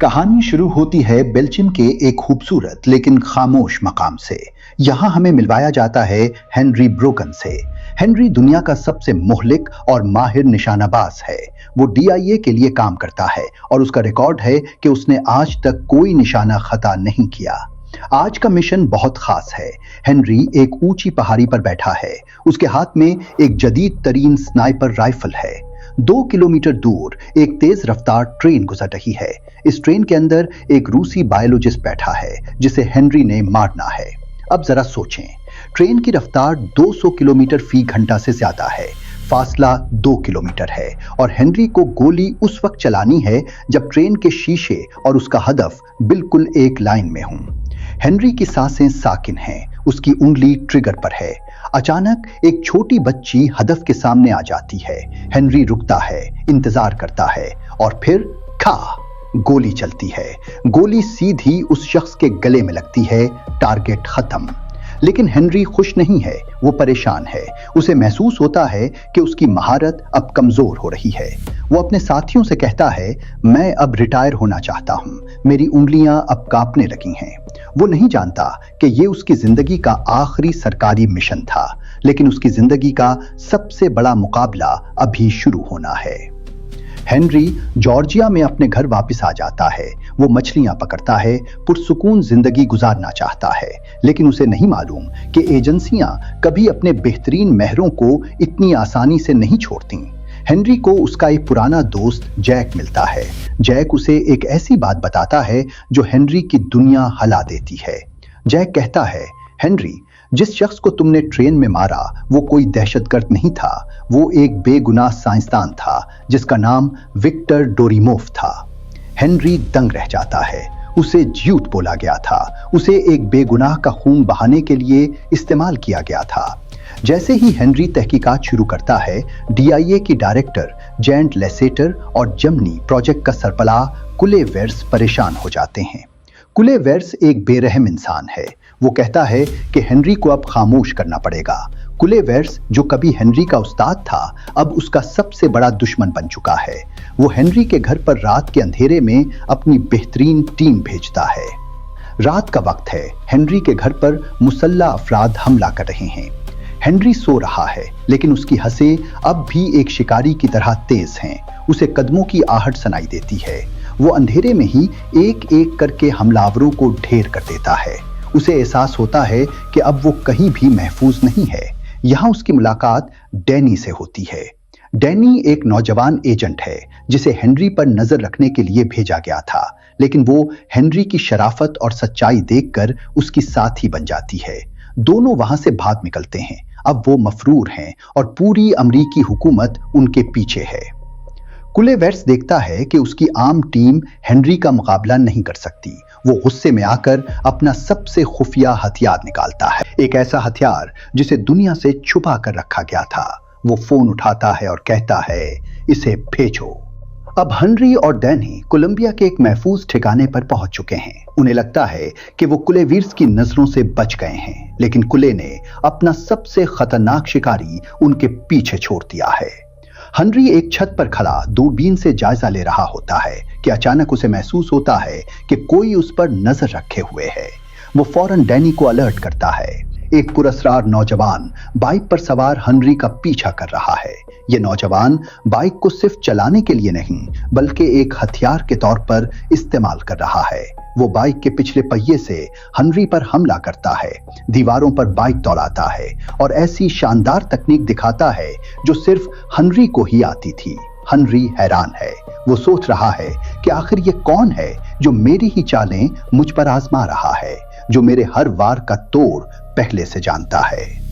कहानी शुरू होती है बेल्जियम के एक खूबसूरत लेकिन खामोश मकाम से। यहाँ हमें मिलवाया जाता है हेनरी ब्रोकन से। हेनरी दुनिया का सबसे मुहलिक और माहिर निशानाबाज है। वो DIA के लिए काम करता है और उसका रिकॉर्ड है कि उसने आज तक कोई निशाना खता नहीं किया। आज का मिशन बहुत खास है। हेनरी एक ऊंची पहाड़ी पर बैठा है। उसके हाथ में एक जदीद तरीन स्नाइपर राइफल है। 2 किलोमीटर दूर एक तेज रफ्तार ट्रेन गुजर रही है। इस ट्रेन के अंदर एक रूसी बायोलॉजिस्ट बैठा है जिसे हेनरी ने मारना है। अब जरा सोचें, ट्रेन की रफ्तार 200 किलोमीटर फी घंटा से ज्यादा है। फासला 2 किलोमीटर है और हेनरी को गोली उस वक्त चलानी है जब ट्रेन के शीशे और उसका हदफ बिल्कुल एक लाइन में हों। हेनरी की सांसें साकिन हैं, उसकी उंगली ट्रिगर पर है। अचानक एक छोटी बच्ची हदफ के सामने आ जाती है। हेनरी रुकता है, इंतजार करता है और फिर खा गोली चलती है। गोली सीधी उस शख्स के गले में लगती है। टारगेट खत्म। लेकिन हेनरी खुश नहीं है, वो परेशान है। उसे महसूस होता है कि उसकी महारत अब कमजोर हो रही है। वो अपने साथियों से कहता है, मैं अब रिटायर होना चाहता हूं, मेरी उंगलियां अब कांपने लगी हैं। वो नहीं जानता कि ये उसकी जिंदगी का आखिरी सरकारी मिशन था, लेकिन उसकी जिंदगी का सबसे बड़ा मुकाबला अभी शुरू होना है। हेनरी जॉर्जिया में अपने घर वापस आ जाता है। वो मछलियां पकड़ता है, पुरसुकून जिंदगी गुजारना चाहता है, लेकिन उसे नहीं मालूम कि एजेंसियां कभी अपने बेहतरीन महरों को इतनी आसानी से नहीं छोड़ती। हेनरी को उसका एक पुराना दोस्त जैक मिलता है। जैक उसे एक ऐसी बात बताता है जो हेनरी की दुनिया हिला देती है। जैक कहता है, हेनरी, जिस शख्स को तुमने ट्रेन में मारा वो कोई दहशतगर्द नहीं था, वो एक बेगुनाह साइंसदान था जिसका नाम विक्टर डोरिमोव था। हेनरी दंग रह जाता है। उसे झूठ बोला गया था, उसे एक बेगुनाह का खून बहाने के लिए इस्तेमाल किया गया था। जैसे ही हेनरी तहकीकात शुरू करता है, DIA की डायरेक्टर जेंट लेसेटर और जमनी प्रोजेक्ट का सरपराह कुलेवेर्स परेशान हो जाते हैं। कुलेवेर्स एक बेरहम इंसान है। वो कहता है कि हेनरी को अब खामोश करना पड़ेगा। कुलेवेर्स, जो कभी हेनरी का उस्ताद था, अब उसका सबसे बड़ा दुश्मन बन चुका है। वो हेनरी के घर पर रात के अंधेरे में अपनी बेहतरीन टीम भेजता है। रात का वक्त है। हेनरी के घर पर मुसल्ला अफराद हमला कर रहे हैं। हेनरी सो रहा है, लेकिन उसकी हंसें अब भी एक शिकारी की तरह तेज हैं। उसे कदमों की आहट सुनाई देती है। वो अंधेरे में ही एक एक करके हमलावरों को ढेर कर देता है। उसे एहसास होता है कि अब वो कहीं भी महफूज नहीं है। यहाँ उसकी मुलाकात डैनी से होती है। डैनी एक नौजवान एजेंट है जिसे हेनरी पर नजर रखने के लिए भेजा गया था, लेकिन वो हेनरी की शराफत और सच्चाई देखकर उसकी साथी बन जाती है। दोनों वहां से भाग निकलते हैं। अब वो मफरूर हैं और पूरी अमरीकी हुकूमत उनके पीछे है। कुलेवेर्स देखता है कि उसकी आम टीम हेनरी का मुकाबला नहीं कर सकती। वो गुस्से में आकर अपना सबसे खुफिया हथियार निकालता है, एक ऐसा हथियार जिसे दुनिया से छुपा कर रखा गया था। वो फोन उठाता है और कहता है, इसे भेजो। अब हेनरी और डैनी कोलंबिया के एक महफूज ठिकाने पर पहुंच चुके हैं। उन्हें लगता है कि वो कुलेवेर्स की नजरों से बच गए हैं, लेकिन कुले ने अपना सबसे खतरनाक शिकारी उनके पीछे छोड़ दिया है। हेनरी एक छत पर खड़ा दूरबीन से जायजा ले रहा होता है कि अचानक उसे महसूस होता है कि कोई उस पर नजर रखे हुए है। वो फौरन डैनी को अलर्ट करता है। एक पुरस्कार नौजवान बाइक पर सवार हेनरी का पीछा कर रहा है। ये नौजवान बाइक को सिर्फ चलाने के लिए नहीं, बल्कि एक हथियार के तौर पर इस्तेमाल कर रहा है। वो बाइक के पिछले पहिए से हेनरी पर हमला करता है, दीवारों पर बाइक दौड़ाता है और ऐसी शानदार तकनीक दिखाता है जो सिर्फ हेनरी को ही आती थी। हेनरी हैरान है। वो सोच रहा है कि आखिर ये कौन है जो मेरी ही चालें मुझ पर आजमा रहा है, जो मेरे हर वार का तोड़ पहले से जानता है।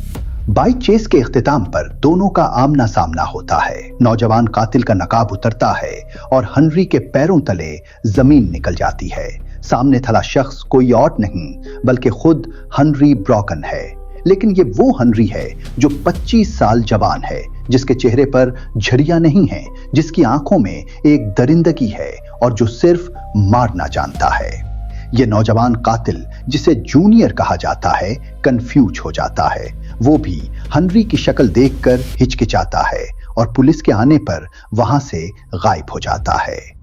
बाइक चेस के इख्तिताम पर दोनों का आमना सामना होता है। नौजवान कातिल का नकाब उतरता है और हेनरी के पैरों तले जमीन निकल जाती है। सामने खड़ा शख्स कोई और नहीं बल्कि खुद हेनरी ब्रोकन है। लेकिन ये वो हेनरी है जो 25 साल जवान है, जिसके चेहरे पर झुर्रियां नहीं है, जिसकी आंखों में एक दरिंदगी है और जो सिर्फ मारना जानता है। ये नौजवान कातिल, जिसे जूनियर कहा जाता है, कंफ्यूज हो जाता है। वो भी हेनरी की शक्ल देखकर हिचकिचाता है और पुलिस के आने पर वहां से गायब हो जाता है।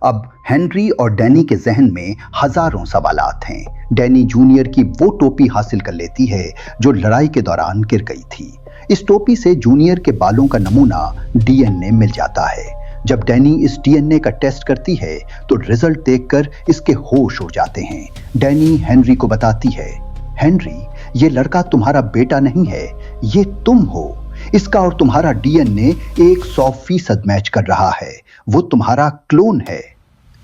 अब हेनरी और डैनी के जहन में हजारों सवालात हैं। डैनी जूनियर की वो टोपी हासिल कर लेती है जो लड़ाई के दौरान गिर गई थी। इस टोपी से जूनियर के बालों का नमूना डीएनए मिल जाता है। जब डैनी इस डीएनए का टेस्ट करती है तो रिजल्ट देखकर इसके होश उड़ जाते हैं। डैनी हेनरी को बताती है, हेनरी, ये लड़का तुम्हारा बेटा नहीं है, ये तुम हो। इसका और तुम्हारा डीएनए 100% मैच कर रहा है, वो तुम्हारा क्लोन है।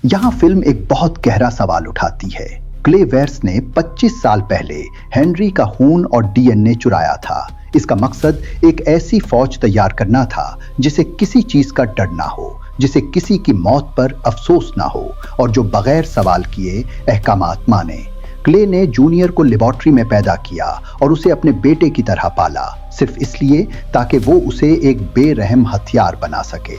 यहाँ फिल्म एक गहरा सवाल उठाती है। क्ले वेयर्स ने 25 साल पहले हेनरी का खून और डीएनए चुराया था। इसका मकसद एक ऐसी फौज तैयार करना था जिसे किसी चीज का डर ना हो, जिसे किसी की मौत पर अफसोस ना हो और जो बगैर सवाल किए अहकामात माने। क्ले ने जूनियर को लेबोरेटरी में पैदा किया और उसे अपने बेटे की तरह पाला, सिर्फ इसलिए ताकि वो उसे एक बेरहम हथियार बना सके।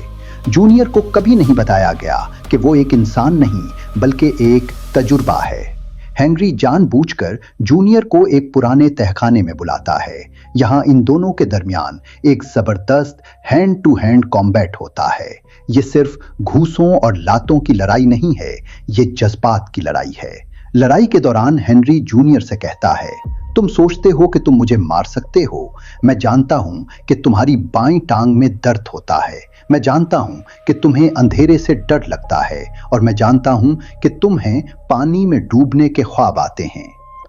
जूनियर को कभी नहीं बताया गया कि वो एक इंसान नहीं बल्कि एक तजुर्बा है। हेनरी जानबूझकर जूनियर को एक पुराने तहखाने में बुलाता है। यहाँ इन दोनों के दरमियान एक जबरदस्त हैंड टू हैंड कॉम्बैट होता है। ये सिर्फ घूसों और लातों की लड़ाई नहीं है, ये जज्बात की लड़ाई है। लड़ाई के दौरान हेनरी जूनियर से कहता है, तुम सोचते हो कि तुम मुझे मार सकते हो, मैं जानता हूं कि तुम्हारी बाईं टांग में दर्द होता है, मैं जानता हूं कि तुम्हें अंधेरे से डर लगता है और मैं जानता हूं कि तुम्हें पानी में डूबने के ख्वाब आते हैं।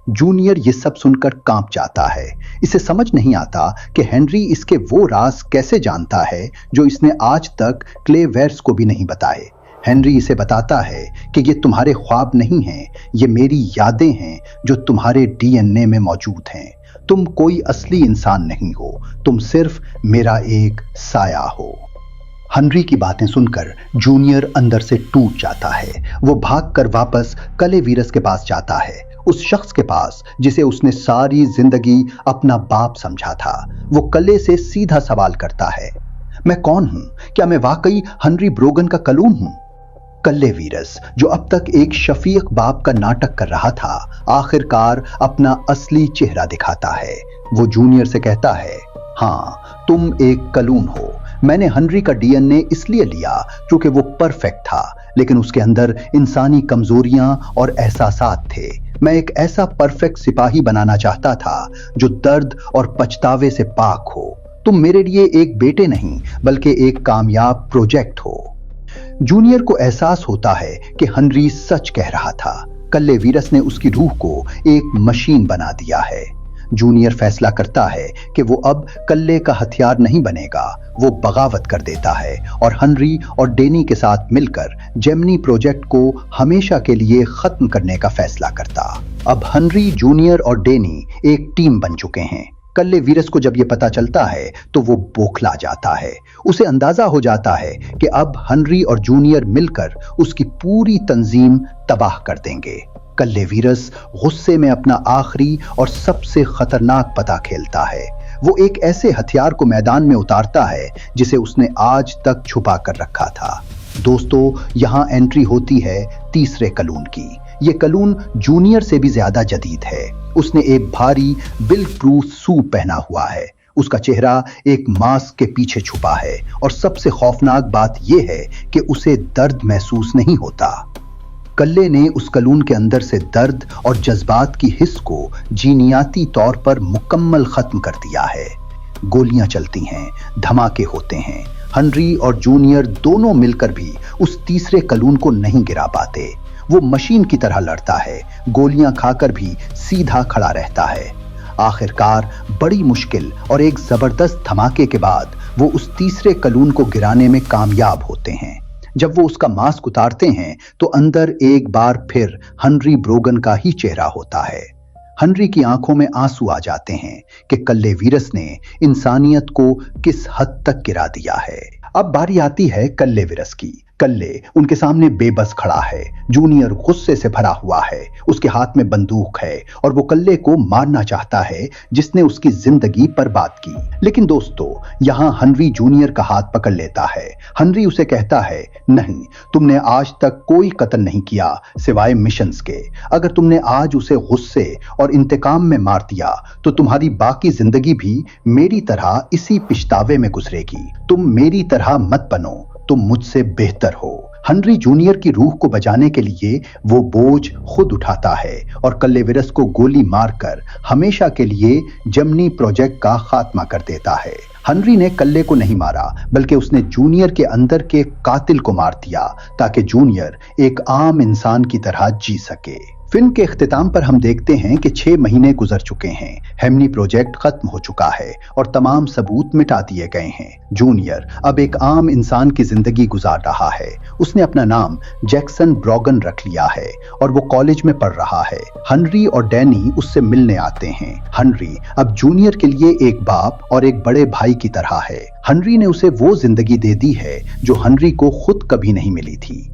जूनियर ये सब सुनकर कांप जाता है। इसे समझ नहीं आता कि हेनरी इसके वो राज कैसे जानता है जो इसने आज तक क्ले वेयर्स को भी नहीं बताए। हेनरी इसे बताता है कि ये तुम्हारे ख्वाब नहीं हैं, ये मेरी यादें हैं जो तुम्हारे डीएनए में मौजूद हैं। तुम कोई असली इंसान नहीं हो, तुम सिर्फ मेरा एक साया हो। हेनरी की बातें सुनकर जूनियर अंदर से टूट जाता है। वो भागकर वापस कले वीरस के पास जाता है, उस शख्स के पास जिसे उसने सारी जिंदगी अपना बाप समझा था। वो कले से सीधा सवाल करता है, मैं कौन हूं? क्या मैं वाकई हेनरी ब्रोगन का क्लोन हूं? कल्ले वीरस, जो अब तक एक शफीक बाप का नाटक कर रहा था, आखिरकार अपना असली चेहरा दिखाता है। वो जूनियर से कहता है, हाँ, तुम एक क्लोन हो। मैंने हेनरी का डीएनए इसलिए लिया क्योंकि वो परफेक्ट था, लेकिन उसके अंदर इंसानी कमजोरियां और एहसासात थे। मैं एक ऐसा परफेक्ट सिपाही बनाना चाहता था जो दर्द और पछतावे से पाक हो। तुम मेरे लिए एक बेटे नहीं बल्कि एक कामयाब प्रोजेक्ट हो। जूनियर को एहसास होता है कि हेनरी सच कह रहा था। कल्ले वीरस ने उसकी रूह को एक मशीन बना दिया है। जूनियर फैसला करता है कि वो अब कल्ले का हथियार नहीं बनेगा। वो बगावत कर देता है और हेनरी और डैनी के साथ मिलकर जेमिनी प्रोजेक्ट को हमेशा के लिए खत्म करने का फैसला करता। अब हेनरी, जूनियर और डैनी एक टीम बन चुके हैं। कल्ले वीरस को जब ये पता चलता है तो वो बौखला जाता है। उसे अंदाजा हो जाता है कि अब हेनरी और जूनियर मिलकर उसकी पूरी तंजीम तबाह कर देंगे। कल्ले वीरस गुस्से में अपना आखिरी और सबसे खतरनाक पता खेलता है। वो एक ऐसे हथियार को मैदान में उतारता है जिसे उसने आज तक छुपा कर रखा था। दोस्तों, यहाँ एंट्री होती है तीसरे क्लोन की। ये क्लोन जूनियर से भी ज्यादा जदीद है। उसने एक भारी बिल्क प्रूफ सूट पहना हुआ है। उसका चेहरा एक मास्क के पीछे छुपा है और सबसे खौफनाक बात यह है कि उसे दर्द महसूस नहीं होता। कल्ले ने उस क्लोन के अंदर से दर्द और जज्बात की हिस्स को जीनियाती तौर पर मुकम्मल खत्म कर दिया है। गोलियां चलती हैं, धमाके होते हैं। हेनरी और जूनियर दोनों मिलकर भी उस तीसरे क्लोन को नहीं गिरा पाते। वो मशीन की तरह लड़ता है, गोलियां खाकर भी सीधा खड़ा रहता है। आखिरकार बड़ी मुश्किल और एक जबरदस्त धमाके के बाद वो उस तीसरे क्लोन को गिराने में कामयाब होते हैं। जब वो उसका मास्क उतारते हैं तो अंदर एक बार फिर हेनरी ब्रोगन का ही चेहरा होता है। हेनरी की आंखों में आंसू आ जाते हैं कि कल्ले वीरस ने इंसानियत को किस हद तक गिरा दिया है। अब बारी आती है कल्ले वीरस की। कल्ले उनके सामने बेबस खड़ा है। जूनियर गुस्से से भरा हुआ है, उसके हाथ में बंदूक है और वो कल्ले को मारना चाहता है जिसने उसकी जिंदगी बर्बाद की। लेकिन दोस्तों, यहाँ हेनरी जूनियर का हाथ पकड़ लेता है। हेनरी उसे कहता है, नहीं, तुमने आज तक कोई कत्ल नहीं किया सिवाय मिशंस के। अगर तुमने आज उसे गुस्से और इंतकाम में मार दिया तो तुम्हारी बाकी जिंदगी भी मेरी तरह इसी पछतावे में गुजरेगी। तुम मेरी तरह मत बनो, तुम मुझसे बेहतर हो। हेनरी जूनियर की रूह को बचाने के लिए वो बोझ खुद उठाता है और कल्लेविरस को गोली मारकर हमेशा के लिए जमनी प्रोजेक्ट का खात्मा कर देता है। हेनरी ने कल्ले को नहीं मारा, बल्कि उसने जूनियर के अंदर के कातिल को मार दिया ताकि जूनियर एक आम इंसान की तरह जी सके। फिल्म के इख्तिताम पर हम देखते हैं कि 6 महीने गुजर चुके हैं, हेमनी प्रोजेक्ट खत्म हो चुका है और तमाम सबूत मिटा दिए गए हैं। जूनियर अब एक आम इंसान की जिंदगी गुजार रहा है। उसने अपना नाम जैक्सन ब्रॉगन रख लिया है और वो कॉलेज में पढ़ रहा है। हेनरी और डैनी उससे मिलने आते हैं। हेनरी अब जूनियर के लिए एक बाप और एक बड़े भाई की तरह है। हेनरी ने उसे वो जिंदगी दे दी है जो हेनरी को खुद कभी नहीं मिली थी।